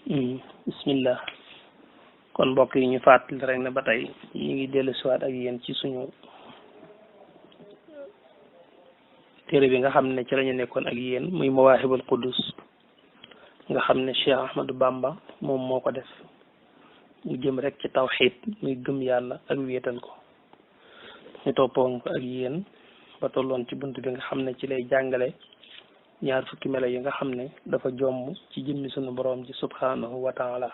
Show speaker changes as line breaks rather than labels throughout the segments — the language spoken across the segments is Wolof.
bismillah kon mbokk yi ñu fàttali rek ne ba tey ñu ngi dellu siwaat ak yéen ci suñu téere bi nga xam ne ci lañu nekkoon ak yéen muy Mawaahibul Quddus nga xam ne Cheikh Ahmadou Bamba moom moo ko def mu jëm rek ci tawxiid muy gëm yàlla ak wéetal ko ñu toppoon ko ak yéen ba tolloon ci bunt bi nga xam ne ci lay jàngale ñaar fukki melo yi nga xam ne dafa jomm ci jëmmi sunu boroom ji subhanahu wa taala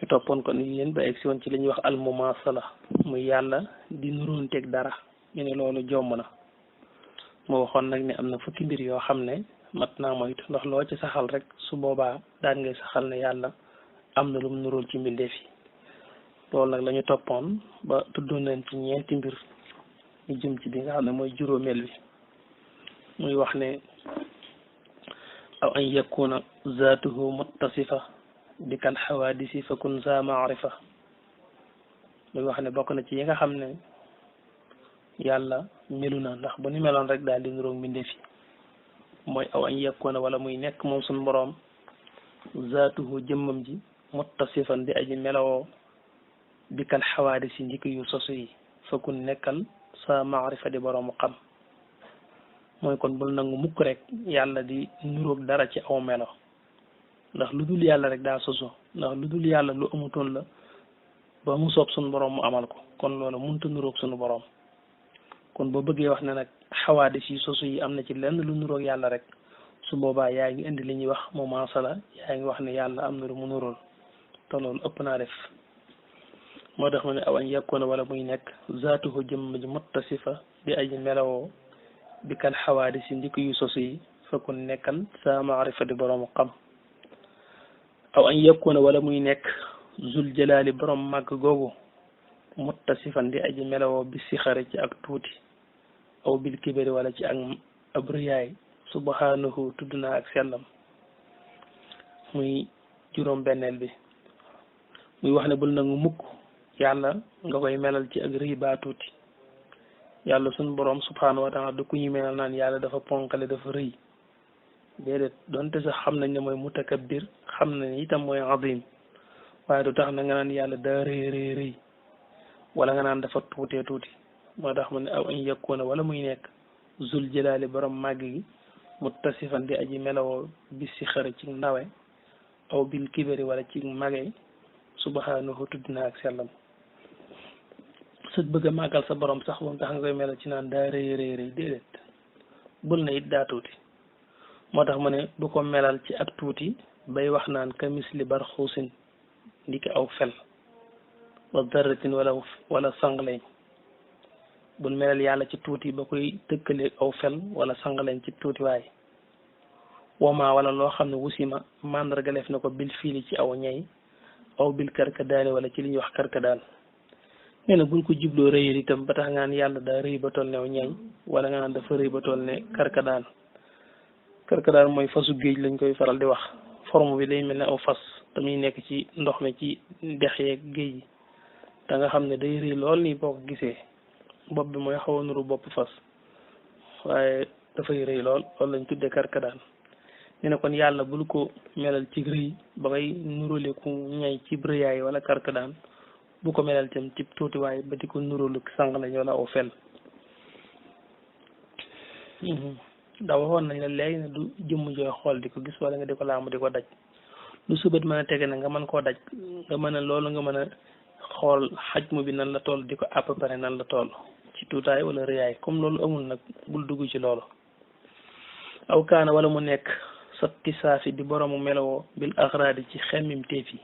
ñu toppoon ko ni yéen ba egsi woon ci li ñuy wax almumasala muy yàlla di nuróonteeg dara ñu ne loolu jomm na moo waxoon nag ne am na fukki mbir yoo xam ne mat naa moytu ndax loo ci saxal rek su boobaa daan ngay saxal ne yàlla am na lu mu nuróol ci mbindeef yi loolu nag la ñu toppoon ba tuddoon nañ ci ñeenti mbir ñu jëm ci bi nga xam ne mooy juróomeel bi muy wax ne aw an yakuna zaatuhu muttasifa bi kal xawaadisi fa kun za maarifa muy wax ne bokk na ci yi nga xam ne yàlla melu na ndax bu ni meloon rek daal di niroog mbindeef yi mooy aw an yakuna wala muy nekk moom suñu boroom zaatuhu jëmmam ji muttasifan di aji melowoo bi kal xawaadisi njëkk yu sosu yi fa kun nekkal sa maarifa di boroomu xam mooy kon bul nangu mukk rek yàlla di nuróog dara ci aw melo ndax lu dul yàlla rek daa sosu ndax lu dul yàlla lu amutoon la ba mu soob sunu boroom mu amal ko kon loolu munta nuróog sunu boroom kon boo bëggee wax ne nag xawaadis yi sosu yi am na ci lenn lu nuróog yàlla rek su boobaa yaa ngi indi li ñuy wax mumaasala yaa ngi wax ne yàlla am na lu mu nuróol te loolu ëpp naa def moo tax ma ne aw an yakkoona wala muy nekk zaatuhu jëmm ji muttasifa di aji melowoo bi kal xawaadis yi njëkk yu sosu yi fakun nekkal sa maarifa di boroomu xam aw an yakkoona wala muy nekk zul jalaali borom màgg googu muttasifan di aji melowoo bi sixari ci ak tuuti aw bil kibari wala ci ak ab riyaay subhanahu tudd naa ak sellam muy juróom benneel bi muy wax ne bul nangu mukk yàlla nga koy melal ci ak rëy baa tuuti yàlla suñu boroom subhanahu wa taala du ku ñu melal naan yàlla dafa ponkale dafa rëy déedéet donte sax xam nañ ne mooy mutakabbir xam nañ itam mooy azim waaye du tax na nga naan yàlla daa rëy wala nga naan dafa tuutee tuuti moo tax mu ne aw an yakuna wala muy nekk zul jalaali borom màgg gi muttasifan di aji melawoo bis si xëra ci ndawe aw bil kibari wala ci mage subhanahu tudd na ak sellam sëg bëgg a màggal sa borom sax moom tax nga koy melal ci naan daa rëy déedéet bul na it daa tuuti moo tax mu ne bu ko melal ci ak tuuti bay wax naan kamis li bar xuusin ndiki aw fel wa darratin wala sangaleñ bul melal yàlla ci tuuti ba koy tëkkaleeg aw fel wala sangaleñ ci tuuti waay woma wala loo xam ne wusima mandargaleef na ko bil fiili ci aw ñay aw bil karkadaani wala ci li ñuy wax karkadaan nee na bul ko jubloo rëyal itam ba tax nga naan yàlla daa rëy ba toll ne aw ñay wala nga naan dafa rëy ba toll ne karkadaan mooy fasu géej lañ koy faral di wax forme bi day mel ne aw fas tamuy nekk ci ndox mi ci dex yeeg géej yi te nga xam ne day rëy lool nii boo ko gisee bopp bi mooy xaw a nuru bopp fas waaye dafay rëy lool loolu lañ tuddee karkadaan ñu ne kon yàlla bul ko melal ci rëy ba ngay nurale ku ñay ci rëyaay wala karkadaan bu ko melal tam ci tuutiwaay ba di ko nuralu sang lañ wala aw fel ndax waxoon nañ la léegi ne du jëmm jooy xool di ko gis wala nga di ko laamu di ko daj lu subat mën a tege na nga mën koo daj nga mën a loolu nga mën a xool xajmu bi nan la toll di ko à peu près nan la toll ci tuutaay wala rëyaay comme loolu amul nag bul dugg ci loolu aw kaana wala mu nekk sa tisaafi di boroomu melowoo bil axraadi ci xemmim teef yi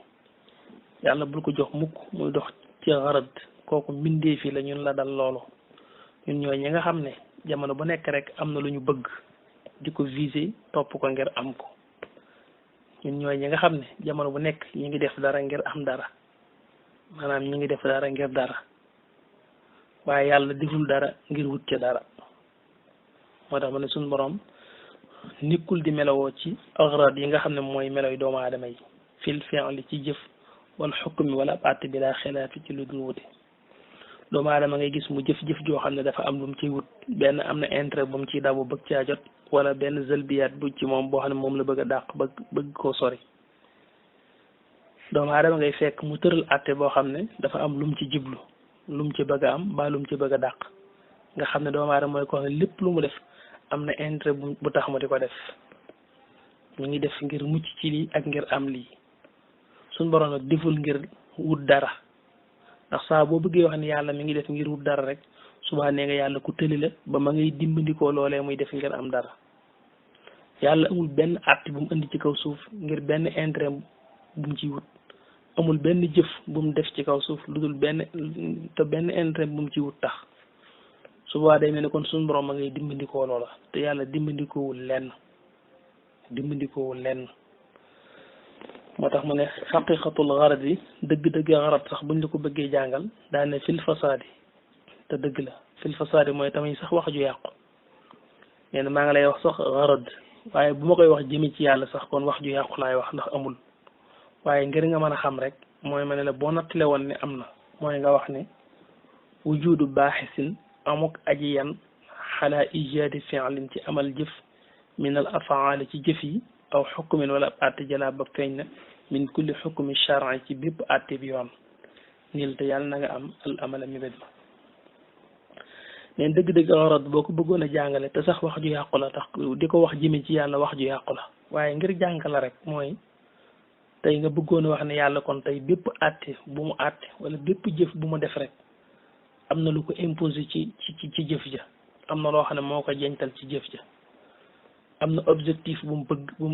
yàlla bul ko jox mukk muy dox ci xarad kooku mbindeef yi la ñun la dal loolu ñun ñooy ñi nga xam ne jamono bu nekk rek am na lu ñu bëgg di ko viser topp ko ngir am ko ñun ñooy ñi nga xam ne jamono bu nekk ñi ngi def dara ngir am dara maanaam ñi ngi def dara ngir dara waaye yàlla deful dara ngir wut ca dara moo tax ma ne suñu borom nekkul di melowoo ci agrad yi nga xam ne mooy meloy doomu aadama yi fil fi'li ci jëf wala xukmi wala àtte bi laa xilaafi ci lu dul wute doomu aadama ngay gis mu jëf-jëf joo xam ne dafa am lu mu ciy wut benn am na intérêt bu mu ciy daw bëgg caa jot wala benn zëlbiyaat bu ci moom boo xam ne moom la bëgg a dàq bëgg koo sori doomu aadama ngay fekk mu tëral àtte boo xam ne dafa am lum ci jiblu lum ci bëgg a am ba lum ci bëgg a dàq nga xam ne doomu aadama mooy ko xam ne lépp lu mu def am na intérêt bu tax mu di ko def ñu ngi def ngir mucc ci lii ak ngir am lii suñ borom nag deful ngir wut dara ndax saa boo bëggee wax ne yàlla mi ngi def ngir wut dara rek subaa nee nga yàlla ku tëli la ba ma ngay dimbandikoo loolee muy def ngir am dara yàlla amul benn àtte bu mu indi ci kaw suuf ngir benn intérêt bu mu ciy wut amul benn jëf bu mu def ci kaw suuf lu dul benn intérêt bu mu ciy wut tax subaa day mel ne kon suñu borom ma ngay dimbandikoo loola te yàlla dimbandikoowul lenn moo tax mu ne xaqiqatul garad yi dëgg-dëgg garad sax buñ la ko bëggee jàngal daa ne fil fasaadi te dëgg la fil fasaadi mooy tamit sax wax ju yàqu nee na maa ngi lay wax sax garad waaye bu ma koy wax jëme ci yàlla sax kon wax ju yàqu laay wax ndax amul waaye ngir nga mën a xam rek mooy ma ne la boo nattale woon ne am na mooy nga wax ne wujudu baaxisin amuk aji yan xalaa ijaadi fi'lin ci amal jëf min al afaali ci jëf yi aw xukmin wala ab àtte jalaa ba feeñ na min kulli xukmi charan ci bépp àtte bi yoon niil te yàlla na nga am al amala mébét ma neen dëgg-dëgg garad boo ko bëggoon a jàngale te sax wax ju yàqu la tax di ko wax jëme ci yàlla wax ju yàqu la waaye ngir jàng la rek mooy tey nga bëggoon a wax ne yàlla kon tey bépp àtte bu mu àtte wala bépp jëf bu mu def rek am na lu ko imposé ci jëf ja am na loo xam ne moo ko jeñtal ci jëf ja am na objectif bu mu bëgg bu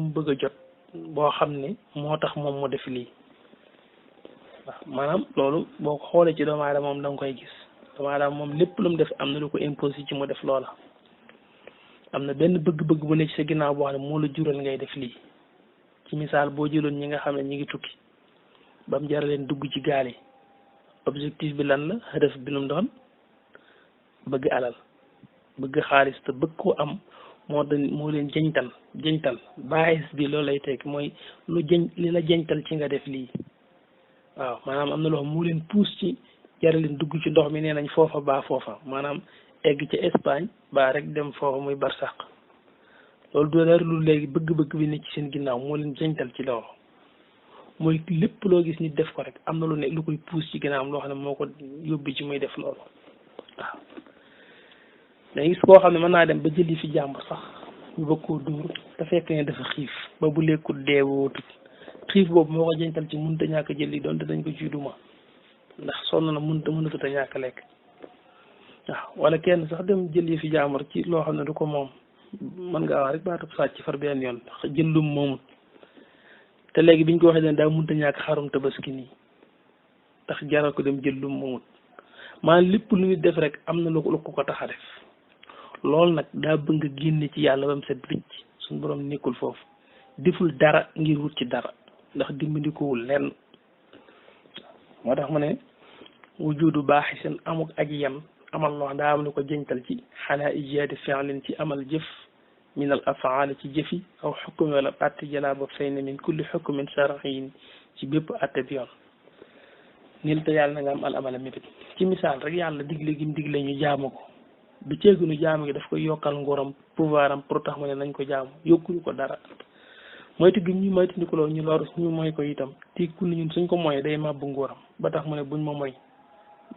mu bëgg a jot boo xam ne moo tax moom mu def lii waaw maanaam loolu boo ko xoolee ci doomu aadama moom da nga koy gis doomu aadama moom lépp lu mu def am na lu ko imposé ci mu def loola am na benn bëgg-bëgg bu ne ci sa ginnaaw boo xam ne moo la jural ngay def lii ci misaal boo jëloon ñi nga xam ne ñi ngi tukki ba mu jar leen dugg ci gaal yi objectif bi lan la hadaf bi nu mu doon bëgg alal bëgg xaalis te bëgg koo am moo leen jëñtal baaxis bi loolu lay tekk mooy li la jëñtal ci nga def lii waaw maanaam am na loo xam moo leen puus ci jar leen dugg ci ndox mi nee nañ foofa baa foofa maanaam egg ca Espagne baa rek dem foofa muy barsàq loolu doo dara lu léegi bëgg-bëgg bi ne ci seen ginnaaw moo leen jëñtal ci loolu mooy lépp loo gis nit def ko rek am na lu ne lu koy puus ci ginnaawam loo xam ne moo ko yóbbi ci muy def loolu waaw da gis koo xam ne mën naa dem ba jëli fi jàmbur sax ñu bëgg koo dóor te fekk ne dafa xiif ba bu lekkul dee wootut xiif boobu moo ko jëñtal ci mënut a ñàkk jëli donte dañ ko ciy duma ndax sonn na mënatut a ñàkk lekk waaw wala kenn sax dem jëli fi jàmbur ci loo xam ne du ko moom mën ngaa wax rek baatub sàcc far benn yoon jëllum moomut te léegi biñ ko waxee ne daa mënta ñàkk xarum tabaski nii tax jaral ko dem jëllum moomut maanaam lépp lu ñu def rek am na lu ko tax a def loolu nag daa bëgg nga génne ci yàlla ba mu set wicc suñu borom nekkul foofu deful dara ngir wut ci dara ndax dimbandikoowul lenn moo tax mu ne wujudu baaxisin amuk aji yem amal loo daa am lu ko jëñtal ci xalaa ijaadi fi'lin ci amal jëf min al afaali ci jëfi aw xukmi wala atte jalaa ba fay ne min kulli xukmin shar'iyyin ci bépp atte bi yoon nil te yàlla na nga am al amala mébét ci misaal rek yàlla digle gi mu digle ñu jaamu ko du ceegunu jaamu gi daf koy yokkal nguuram pouvoir am pour tax mu ne nañ ko jaamu yokkuñu ko dara moytu gi ñu moytu ndi ko loolu ñu lor ñu moy ko itam tikkul ñun suñ ko moy day màbb nguuram ba tax mu ne buñ ma moy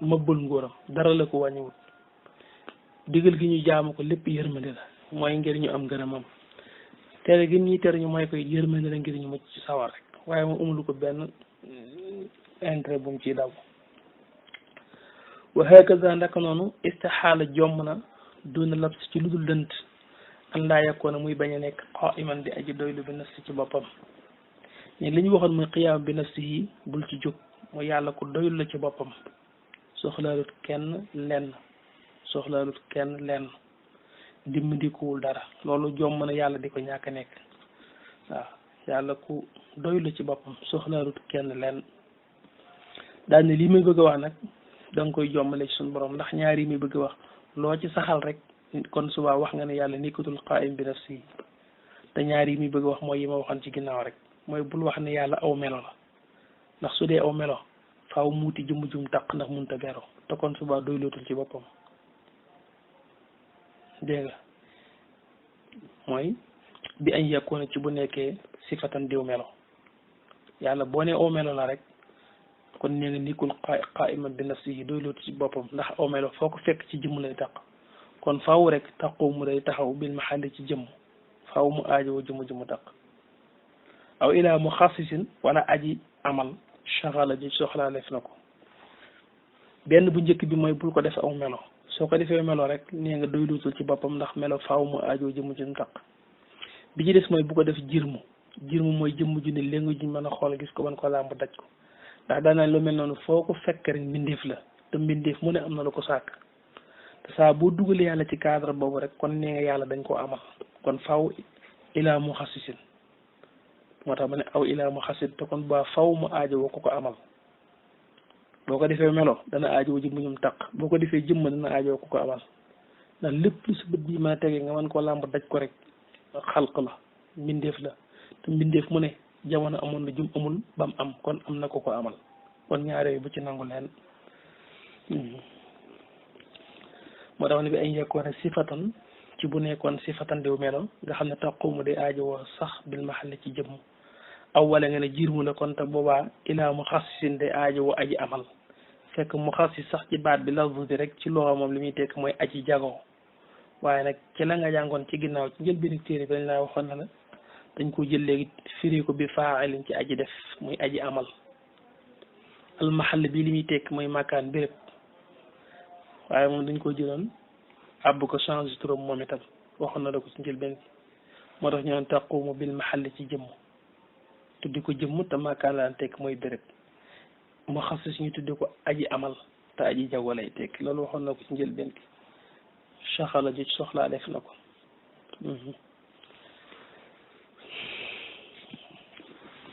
mëbbal nguuram dara la ko wàññiwut digal gi ñu jaamu ko lépp yërmande la mooy ngir ñu am ngërëmam tere gi ñuy tere ñu mooy koy yërmande la ngir ñu mucc ci sawar rek waaye moom amulu ko benn intérêt bu mu ciy daw wa hakaza ndaka noonu istixaala jomm na duna labs ci lu dul dënt an laa yakkoona muy bañ a nekk qaiman di aji doylu bi nafsi ci boppam ñi li ñu waxoon muy qiyaam bi nafsi yi bul ci jóg mooy yàlla ko doylu la ci boppam soxlaalut kenn lenn dimbandikuwul dara loolu jomm na yàlla di ko ñàkk a nekk waaw yàlla ku doylu ci boppam soxlaalut kenn lenn daal ne lii muy bëgg a wax nag da nga koy jommale ci suñu borom ndax ñaar yi muy bëgg a wax loo ci saxal rek kon subaa wax nga ne yàlla nekkatul qaa'im bi nafsi te ñaar yi muy bëgg a wax mooy yi ma waxoon ci ginnaaw rek mooy bul wax ne yàlla aw melo la ndax su dee aw melo faaw muuti jëmm jum taq ndax munta bero te kon subaa doy lootul ci boppam dégg nga mooy bi añ yàkkoona ci bu nekkee sifatan diw melo yàlla boo nee aw melo la rek kon nee nga nekkul qaa'iman bi nafsihi doy looti ci boppam ndax aw melo foo ko fekk ci jëmm lay taq kon faaw rek taqoo mu day taxaw bil mahalli ci jëmm faaw mu aajowoo jëmm taq aw ilaa mu xassisin wala aji amal shagala ji soxlaalef na ko benn bu njëkk bi mooy bul ko def aw melo soo ko defee melo rek nee nga doy lootul ci boppam ndax melo faaw mu aajoo jëmm ji taq bi ci des mooy bu ko def jirmu mooy jëmm ju ne léegi ji mën a xool gis ko mën ko làmb daj ko ndax daanaka lu mel noonu foo ko fekk rek mbindeef la te mbindeef mu ne am na lu ko sàkk te saa boo dugalee yàlla ci cadre boobu rek kon nee nga yàlla dañ koo amal kon faaw ilaa mu xasisin moo tax ma ne aw ilaa mu xasit te kon ba faw mu aajowoo ko amal boo ko defee melo dana aajowoo jëmm ñum taq boo ko defee jëmm dana aajowoo ko amal ndax lépp lu sa bët bi mën a tegee nga mën koo làmb daj ko rek xalq la mbindeef la te mbindeef mu ne jamono amoon na jum amul bam am kon am na ko amal kon ñaare bu ci nangu leen moo tax ne bi ay yekkoon sifatan ci bu nekkoon sifatan diw melo nga xam ne taqumu day aajowoo sax bil mahalli ci jëmm aw wala nga ne jirmu la kon te boobaa ilaa mu xassisin day aajowoo aji amal fekk mu xassis sax ci baat bi lafz bi rek ci loxo moom li muy tekk mooy aji jagoo waaye nag ci la nga jàngoon ci ginnaaw ci njëlbéenu téere bi dañ laa waxoon na la dañ ko jël léegi firi ko bi faa'ilin ci aji def muy aji amal al mahall bi li muy tekk mooy makaan béréb waaye moom dañ ko jëloon àbb ko change turam moom itam waxoon na la ko ci njëlbeen moo tax ñu naan taqumu bil mahalli ci jëmm tuddi ko jëmm te makaan laan tekk mooy béréb mu xassis ñu tuddi ko aji amal te aji jago lay tekk loolu waxoon na ko ci njëlbeen ki saxala ji soxlaa def na ko